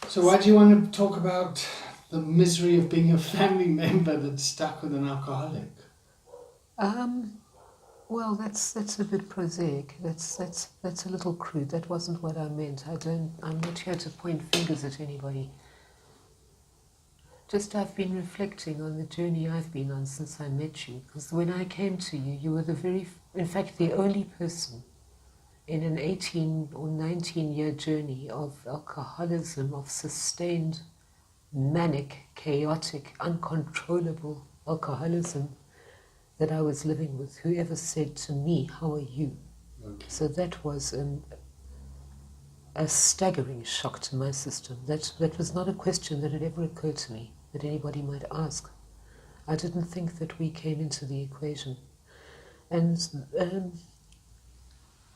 So why do you want to talk about the misery of being a family member that's stuck with an alcoholic? Um, well, that's a bit prosaic. That's a little crude. That wasn't what I meant. I'm not here to point fingers at anybody. Just I've been reflecting on the journey I've been on since I met you. Because when I came to you, you were in fact, the only person in an 18 or 19-year journey of alcoholism, of sustained, manic, chaotic, uncontrollable alcoholism that I was living with, whoever said to me, "How are you?" Okay. So that was a staggering shock to my system. That was not a question that had ever occurred to me that anybody might ask. I didn't think that we came into the equation. And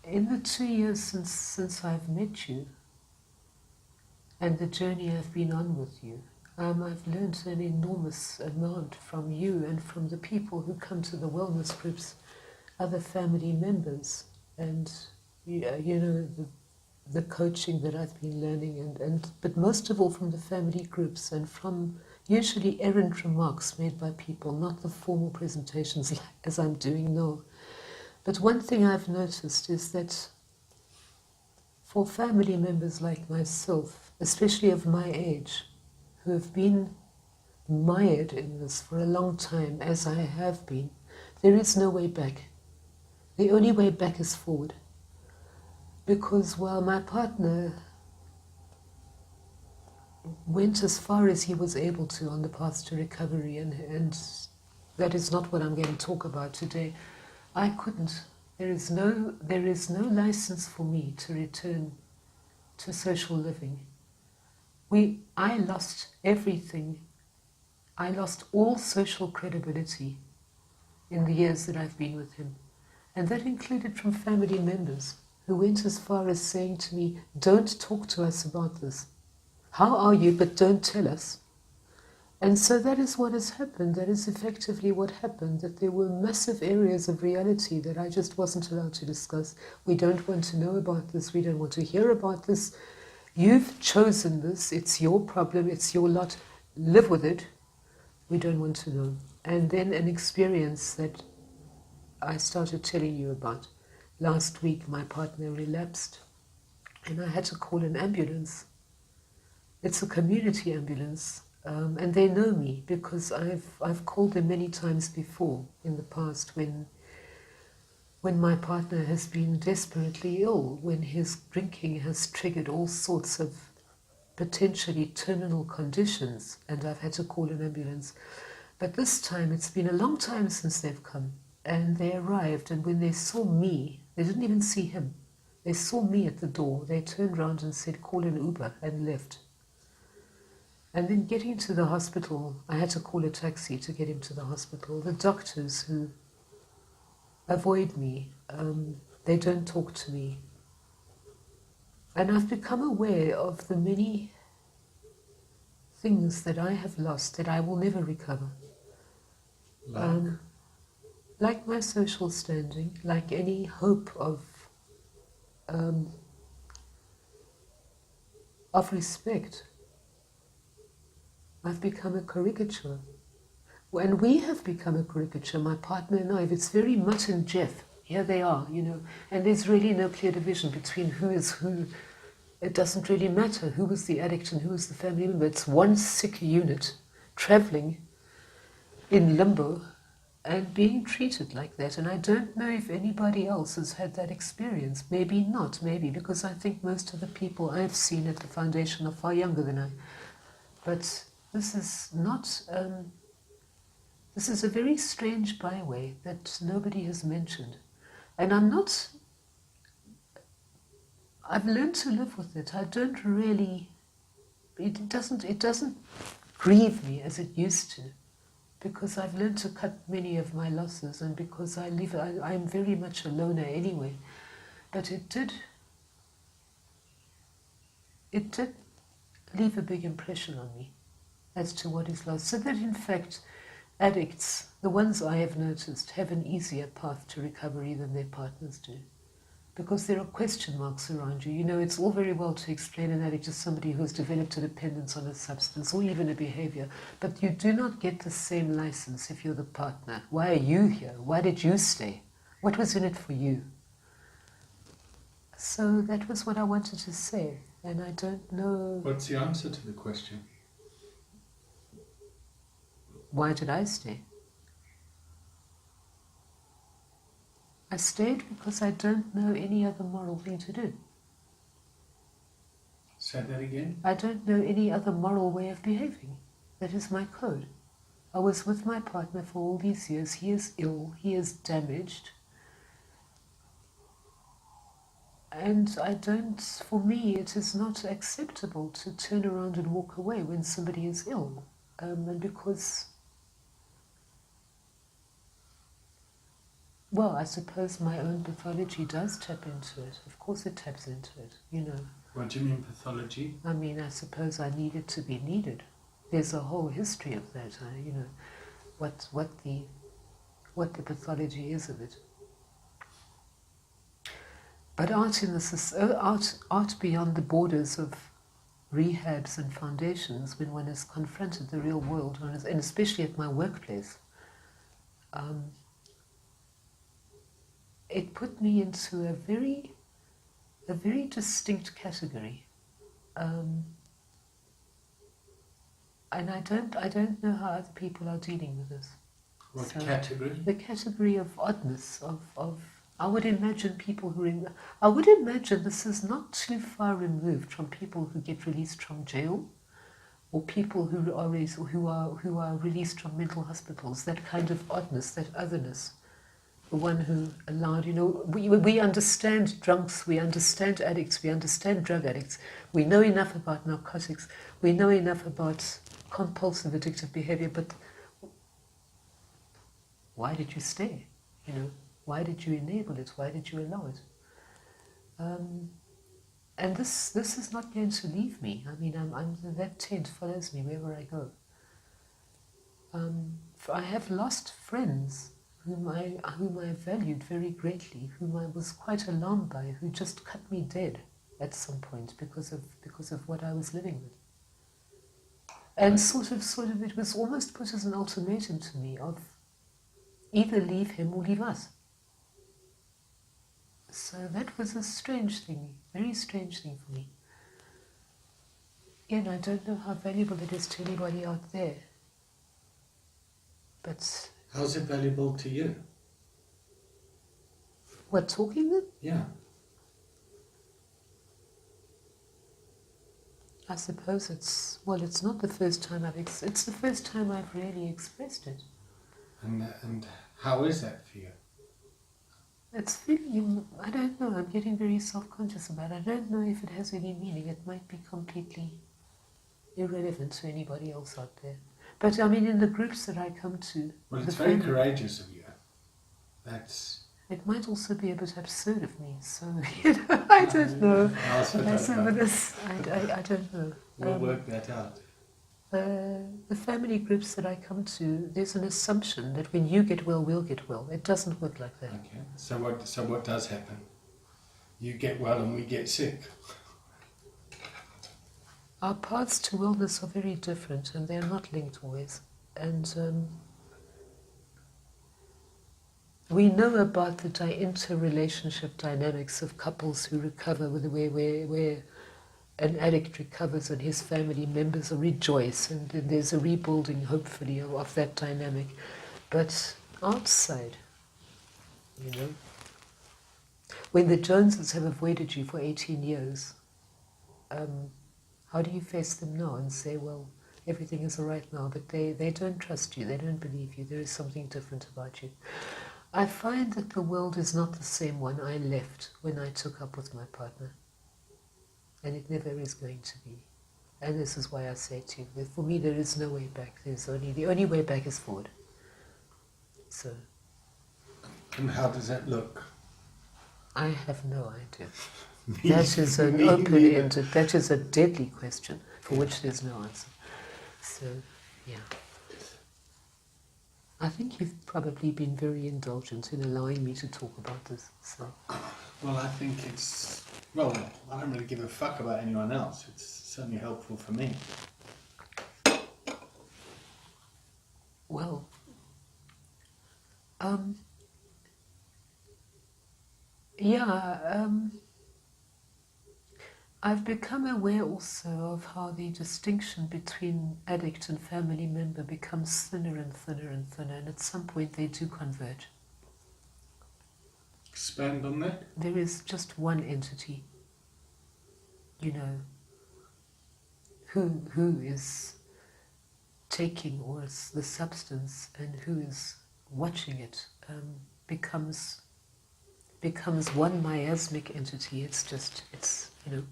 in the 2 years since I've met you and the journey I've been on with you, I've learned an enormous amount from you and from the people who come to the wellness groups, other family members, and the coaching that I've been learning, but most of all from the family groups and from usually errant remarks made by people, not the formal presentations as I'm doing now. But one thing I've noticed is that for family members like myself, especially of my age, who have been mired in this for a long time, as I have been, there is no way back. The only way back is forward. Because while my partner went as far as he was able to on the path to recovery, and that is not what I'm going to talk about today, I couldn't. There is no license for me to return to social living. I lost everything. I lost all social credibility in the years that I've been with him. And that included from family members who went as far as saying to me, "Don't talk to us about this. How are you, but don't tell us." And so that is what has happened. That is effectively what happened, that there were massive areas of reality that I just wasn't allowed to discuss. We don't want to know about this. We don't want to hear about this. You've chosen this. It's your problem. It's your lot. Live with it. We don't want to know. And then an experience that I started telling you about. Last week, my partner relapsed, and I had to call an ambulance. It's a community ambulance, and they know me because I've called them many times before in the past when my partner has been desperately ill, when his drinking has triggered all sorts of potentially terminal conditions, and I've had to call an ambulance. But this time, it's been a long time since they've come, and they arrived, and when they saw me, they didn't even see him. They saw me at the door. They turned around and said, "Call an Uber," and left. And then getting to the hospital, I had to call a taxi to get him to the hospital. The doctors who avoid me, they don't talk to me. And I've become aware of the many things that I have lost that I will never recover. Like my social standing, like any hope of respect. I've become a caricature. When we have become a caricature, my partner and I, it's very Mutt and Jeff. Here they are, and there's really no clear division between who is who. It doesn't really matter who was the addict and who was the family member. It's one sick unit traveling in limbo and being treated like that. And I don't know if anybody else has had that experience. Maybe not, maybe, because I think most of the people I've seen at the foundation are far younger than I. But this is not... this is a very strange byway that nobody has mentioned. And I've learned to live with it. I don't really, it doesn't grieve me as it used to, because I've learned to cut many of my losses, and because I'm very much a loner anyway. But it did leave a big impression on me as to what is lost. So that in fact, addicts, the ones I have noticed, have an easier path to recovery than their partners do, because there are question marks around you. You know, it's all very well to explain an addict as somebody who's developed a dependence on a substance or even a behavior, but you do not get the same license if you're the partner. Why are you here? Why did you stay? What was in it for you? So that was what I wanted to say, and I don't know... What's the answer to the question? Why did I stay? I stayed because I don't know any other moral thing to do. Say that again? I don't know any other moral way of behaving. That is my code. I was with my partner for all these years. He is ill. He is damaged. And I don't, for me, it is not acceptable to turn around and walk away when somebody is ill. And because, well, I suppose my own pathology does tap into it. Of course it taps into it, you know. What do you mean, pathology? I mean, I suppose I need it to be needed. There's a whole history of that, you know, what the pathology is of it. But art beyond the borders of rehabs and foundations, when one is confronted the real world, and especially at my workplace, it put me into a very distinct category, and I don't know how other people are dealing with this. What category? The category of oddness, of I would imagine people I would imagine this is not too far removed from people who get released from jail, or people who are released from mental hospitals. That kind of oddness, that otherness, the one who allowed, you know, we understand drunks, we understand addicts, we understand drug addicts. We know enough about narcotics. We know enough about compulsive addictive behavior. But why did you stay? You know. Why did you enable it? Why did you allow it? And this is not going to leave me. I mean, that taint follows me wherever I go. I have lost friends whom I valued very greatly, whom I was quite alarmed by, who just cut me dead at some point because of what I was living with. And sort of, it was almost put as an ultimatum to me of either leave him or leave us. So that was a strange thing, very strange thing for me. Again, I don't know how valuable it is to anybody out there. But... How's it valuable to you? What, talking then? Yeah. I suppose it's not the first time it's the first time I've really expressed it. And how is that for you? It's feeling, I don't know, I'm getting very self-conscious about it. I don't know if it has any meaning. It might be completely irrelevant to anybody else out there. But I mean, in the groups that I come to... Well, it's very courageous of you. That's... It might also be a bit absurd of me, so, you know, I don't know. I don't know. We'll work that out. The family groups that I come to, there's an assumption that when you get well, we'll get well. It doesn't work like that. Okay. So what does happen? You get well and we get sick. Our paths to wellness are very different, and they're not linked always. And we know about the interrelationship dynamics of couples who recover, with the way where an addict recovers and his family members rejoice, and then there's a rebuilding, hopefully, of that dynamic. But outside, you know, when the Joneses have avoided you for 18 years, how do you face them now and say, well, everything is all right now, but they don't trust you, they don't believe you, there is something different about you. I find that the world is not the same one I left when I took up with my partner. And it never is going to be. And this is why I say to you, that for me there is no way back. The only way back is forward. So. And how does that look? I have no idea. That is an open-ended, that is a deadly question for which there's no answer. So, yeah. I think you've probably been very indulgent in allowing me to talk about this. So, Well, I think it's... Well, I don't really give a fuck about anyone else. It's certainly helpful for me. well, yeah, I've become aware also of how the distinction between addict and family member becomes thinner and thinner and thinner, and at some point they do converge. Expand on that? There is just one entity, you know, who is taking or is the substance and who is watching it becomes one miasmic entity. It's you know.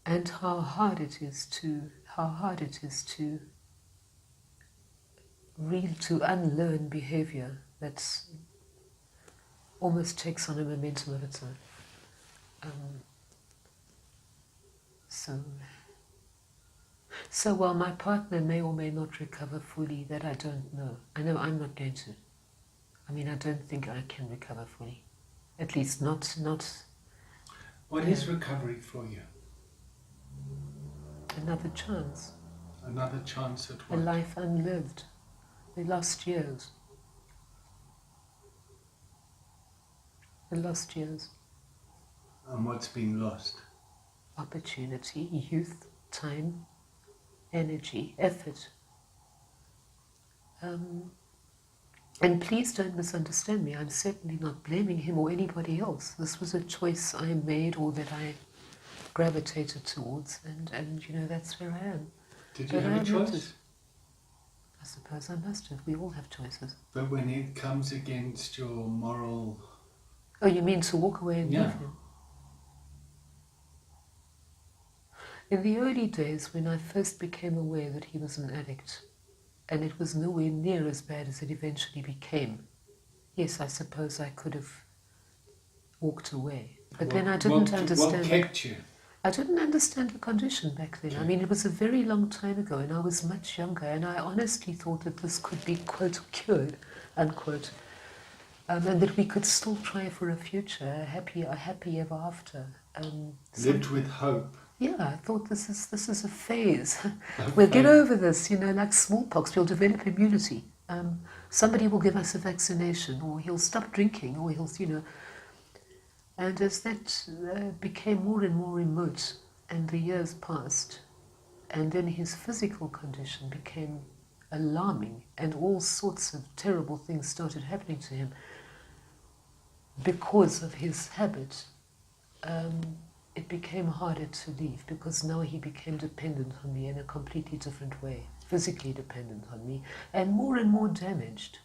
And how hard it is to unlearn behavior that almost takes on a momentum of its own. So while my partner may or may not recover fully, that I don't know. I know I'm not going to. I mean, I don't think I can recover fully. At least not. What is recovery for you? Another chance. Another chance at what? A life unlived. The lost years. The lost years. And what's been lost? Opportunity, youth, time, energy, effort. And please don't misunderstand me. I'm certainly not blaming him or anybody else. This was a choice I made or that I gravitated towards, and you know, that's where I am. Did you have a choice? I suppose I must have. We all have choices. But when it comes against your moral... Oh, you mean to walk away and leave him? In the early days, when I first became aware that he was an addict, and it was nowhere near as bad as it eventually became, yes, I suppose I could have walked away. But then I didn't understand. What kept you? I didn't understand the condition back then. I mean, it was a very long time ago, and I was much younger, and I honestly thought that this could be, quote, cured, unquote, and that we could still try for a future, a happy ever after. Lived with hope. Yeah, I thought this is a phase. We'll get over this, you know, like smallpox. We'll develop immunity. Somebody will give us a vaccination, or he'll stop drinking, or he'll, you know. And as that became more and more remote, and the years passed, and then his physical condition became alarming, and all sorts of terrible things started happening to him because of his habit, it became harder to leave, because now he became dependent on me in a completely different way, physically dependent on me, and more damaged.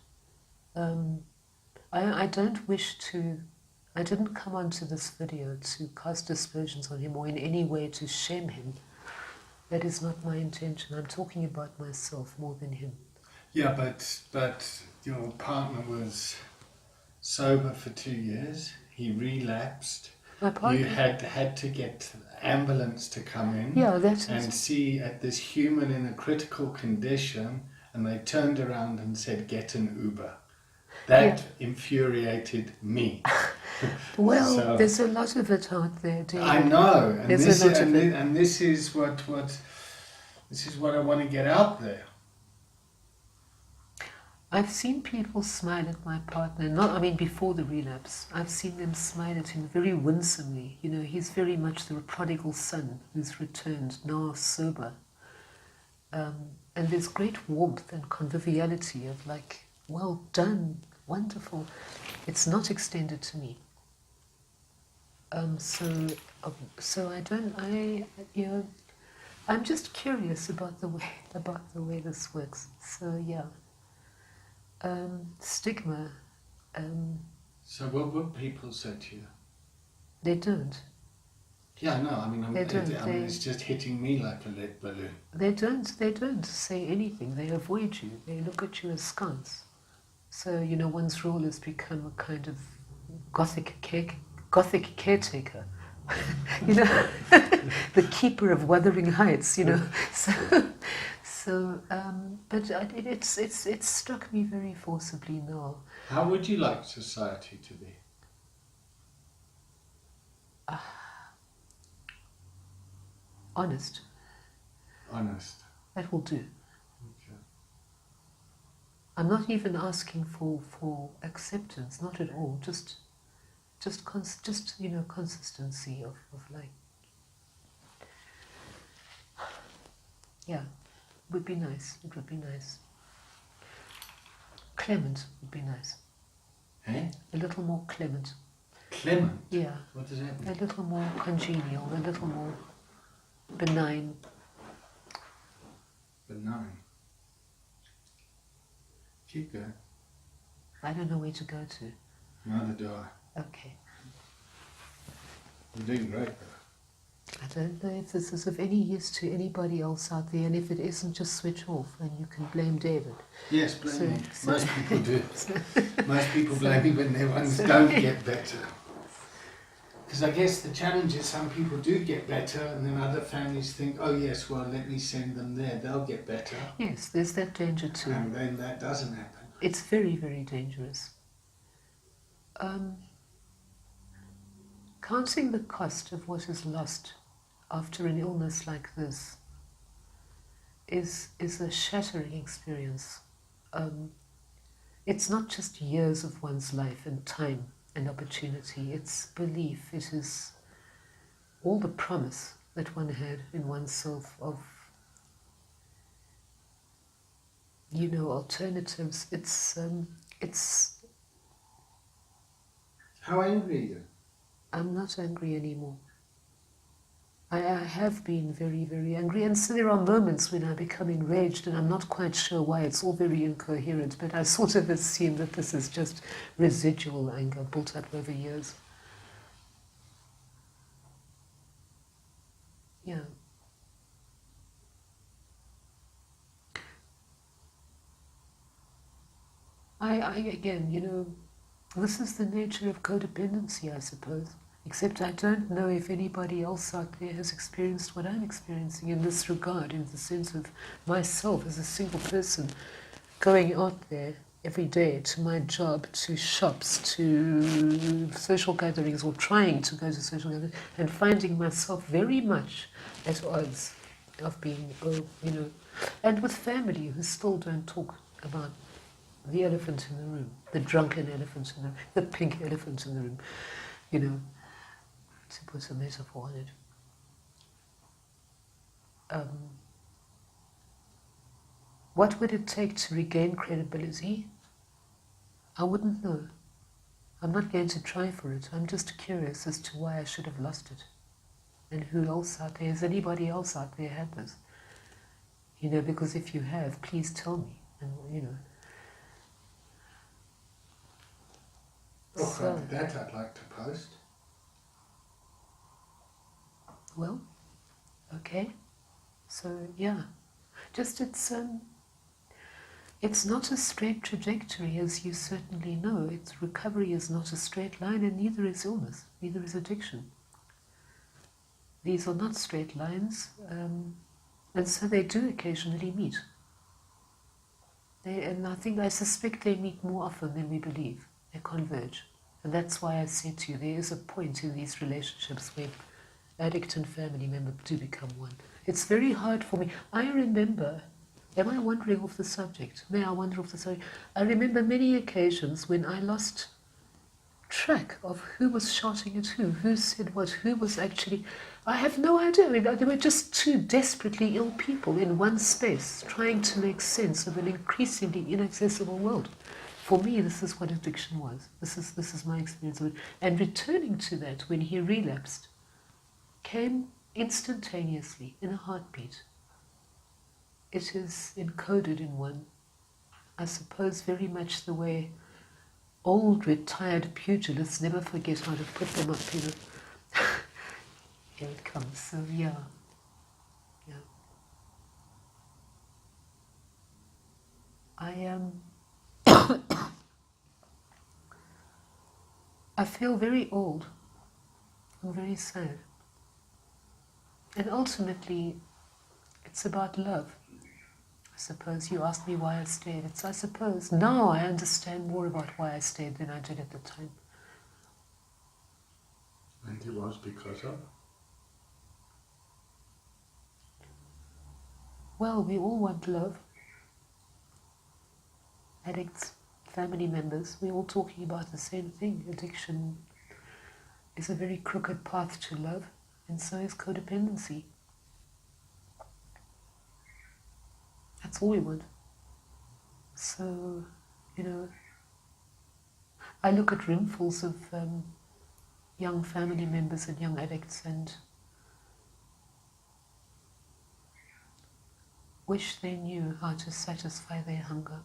I don't wish to... I didn't come onto this video to cast aspersions on him or in any way to shame him. That is not my intention. I'm talking about myself more than him. Yeah, but your partner was sober for 2 years. He relapsed. My partner... You had to get ambulance to come in and see at this human in a critical condition, and they turned around and said, get an Uber. That infuriated me. Well, so, there's a lot of it out there, David. I know, and this is what I want to get out there. I've seen people smile at my partner, before the relapse. I've seen them smile at him very winsomely. You know, he's very much the prodigal son who's returned, now sober. And there's great warmth and conviviality of like, well done, wonderful. It's not extended to me. So I'm just curious about the way this works. So yeah. Stigma. So what would people say to you? They don't. Yeah, no, it's just hitting me like a lead balloon. They don't say anything. They avoid you. They look at you askance. So, you know, one's role has become a kind of gothic caretaker. you know, the keeper of Wuthering Heights, you know. But it's struck me very forcibly now. How would you like society to be? Honest. Honest. That will do. Okay. I'm not even asking for acceptance, not at all. Just you know, consistency of like, yeah, would be nice. It would be nice. Clement would be nice. Eh? A little more clement. Clement? Yeah. What does that mean? A little more congenial, a little more benign. Benign. Keep going. I don't know where to go to. Neither do I. Okay. You're doing great though. I don't know if this is of any use to anybody else out there, and if it isn't, just switch off and you can blame David. Yes, blame me. Most people do. Most people blame me when their ones don't get better. Because I guess the challenge is some people do get better, and then other families think, oh yes, well let me send them there, they'll get better. Yes, there's that danger too. And then that doesn't happen. It's very, very dangerous. Counting the cost of what is lost after an illness like this is a shattering experience. It's not just years of one's life and time and opportunity, it's belief, it is all the promise that one had in oneself of, you know, alternatives. It's How angry are you? I'm not angry anymore. I have been very, very angry, and so there are moments when I become enraged and I'm not quite sure why. It's all very incoherent, but I sort of assume that this is just residual anger built up over years. Yeah. I again, you know, this is the nature of codependency, I suppose. Except I don't know if anybody else out there has experienced what I'm experiencing in this regard, in the sense of myself as a single person going out there every day to my job, to shops, to social gatherings, or trying to go to social gatherings, and finding myself very much at odds of being, you know, and with family who still don't talk about the elephant in the room, the drunken elephant in the room, the pink elephant in the room, you know, to put a metaphor on it. What would it take to regain credibility? I wouldn't know. I'm not going to try for it. I'm just curious as to why I should have lost it. And who else out there, has anybody else out there had this? You know, because if you have, please tell me. And, you know. Oh, so, that I'd like to post. Well, okay. So, yeah. Just it's not a straight trajectory, as you certainly know. Recovery is not a straight line, and neither is illness, neither is addiction. These are not straight lines, and so they do occasionally meet. And I suspect they meet more often than we believe. They converge. And that's why I said to you, there is a point in these relationships where addict and family member do become one. It's very hard for me. I remember, am I wandering off the subject? May I wander off the subject? I remember many occasions when I lost track of who was shouting at who said what, who was actually... I have no idea. I mean, there were just two desperately ill people in one space trying to make sense of an increasingly inaccessible world. For me, this is what addiction was. This is my experience of it. And returning to that when he relapsed came instantaneously, in a heartbeat. It is encoded in one, I suppose, very much the way old retired pugilists never forget how to put them up, you know. Here it comes. So yeah. I feel very old. I'm very sad. And ultimately, it's about love. I suppose you asked me why I stayed. I suppose now I understand more about why I stayed than I did at the time. And it was because of? Well, we all want love. Addicts, family members, we're all talking about the same thing. Addiction is a very crooked path to love, and so is codependency. That's all we want. So, I look at roomfuls of young family members and young addicts and wish they knew how to satisfy their hunger.